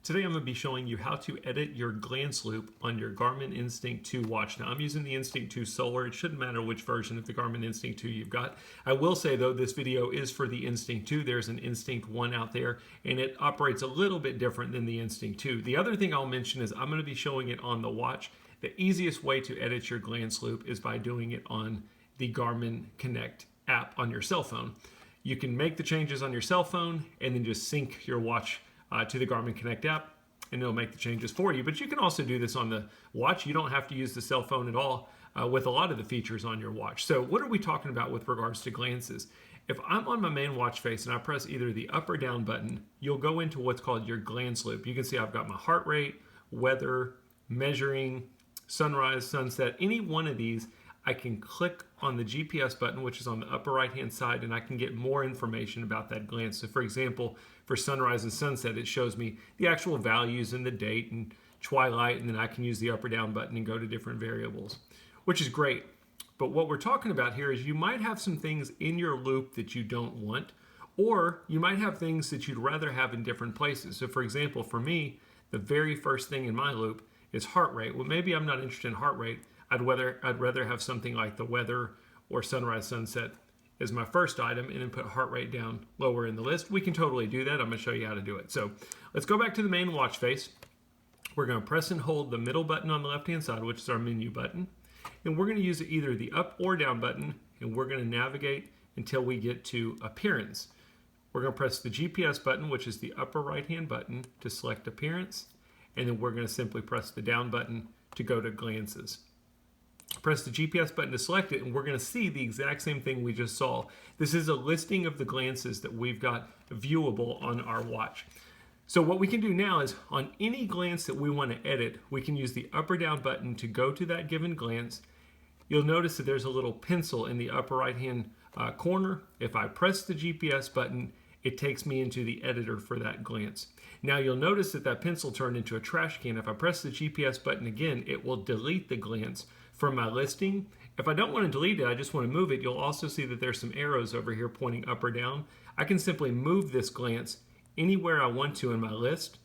Today I'm going to be showing you how to edit your glance loop on your Garmin Instinct 2 watch. Now I'm using the Instinct 2 Solar. It shouldn't matter which version of the Garmin Instinct 2 you've got. I will say though, this video is for the Instinct 2. There's an Instinct 1 out there and it operates a little bit different than the Instinct 2. The other thing I'll mention is I'm going to be showing it on the watch. The easiest way to edit your glance loop is by doing it on the Garmin Connect app on your cell phone. You can make the changes on your cell phone and then just sync your watch to the Garmin Connect app, and it'll make the changes for you. But you can also do this on the watch. You don't have to use the cell phone at all with a lot of the features on your watch. So what are we talking about with regards to glances? If I'm on my main watch face and I press either the up or down button, you'll go into what's called your glance loop. You can see I've got my heart rate, weather, measuring, sunrise, sunset. Any one of these, I can click on the GPS button, which is on the upper right-hand side, and I can get more information about that glance. So for example, for sunrise and sunset, it shows me the actual values and the date and twilight, and then I can use the up or down button and go to different variables, which is great. But what we're talking about here is you might have some things in your loop that you don't want, or you might have things that you'd rather have in different places. So for example, for me, the very first thing in my loop is heart rate. Well, maybe I'm not interested in heart rate. I'd rather have something like the weather or sunrise, sunset as my first item and then put heart rate down lower in the list. We can totally do that. I'm going to show you how to do it. So let's go back to the main watch face. We're going to press and hold the middle button on the left-hand side, which is our menu button. And we're going to use either the up or down button, and we're going to navigate until we get to appearance. We're going to press the GPS button, which is the upper right-hand button, to select appearance. And then we're going to simply press the down button to go to glances. Press the GPS button to select it, and we're going to see the exact same thing we just saw. This is a listing of the glances that we've got viewable on our watch. So what we can do now is on any glance that we want to edit, we can use the up or down button to go to that given glance. You'll notice that there's a little pencil in the upper right hand corner. If I press the GPS button, it takes me into the editor for that glance. Now you'll notice that that pencil turned into a trash can. If I press the GPS button again, it will delete the glance from my listing. If I don't want to delete it, I just want to move it, you'll also see that there's some arrows over here pointing up or down. I can simply move this glance anywhere I want to in my list.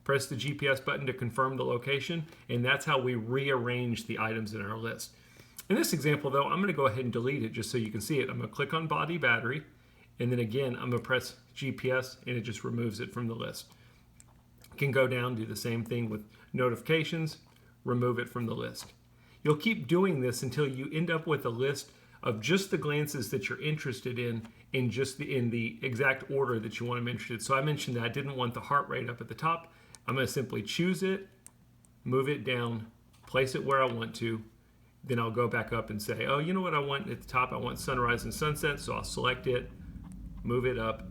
Press the GPS button to confirm the location, and that's how we rearrange the items in our list. In this example though, I'm going to go ahead and delete it just so you can see it. I'm going to click on body battery, and then again I'm going to press GPS and it just removes it from the list. Can go down, do the same thing with notifications, remove it from the list. You'll keep doing this until you end up with a list of just the glances that you're interested in the exact order that you want them interested. So I mentioned that I didn't want the heart rate up at the top. I'm going to simply choose it, move it down, place it where I want to. Then I'll go back up and say, oh, you know what I want at the top? I want sunrise and sunset. So I'll select it, move it up,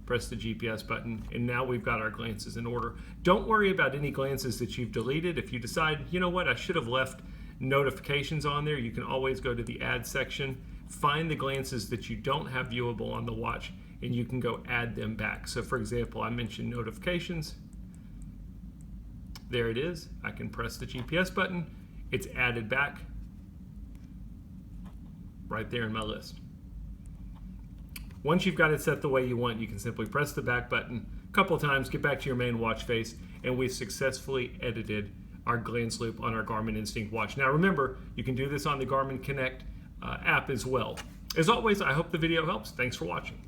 press the GPS button, and now we've got our glances in order. Don't worry about any glances that you've deleted. If you decide, you know what, I should have left notifications on there, you can always go to the add section, find the glances that you don't have viewable on the watch, and you can go add them back. So for example, I mentioned notifications. There it is. I can press the GPS button. It's added back right there in my list. Once you've got it set the way you want, you can simply press the back button a couple of times, get back to your main watch face, and we've successfully edited our glance loop on our Garmin Instinct watch. Now remember, you can do this on the Garmin Connect app as well. As always, I hope the video helps. Thanks for watching.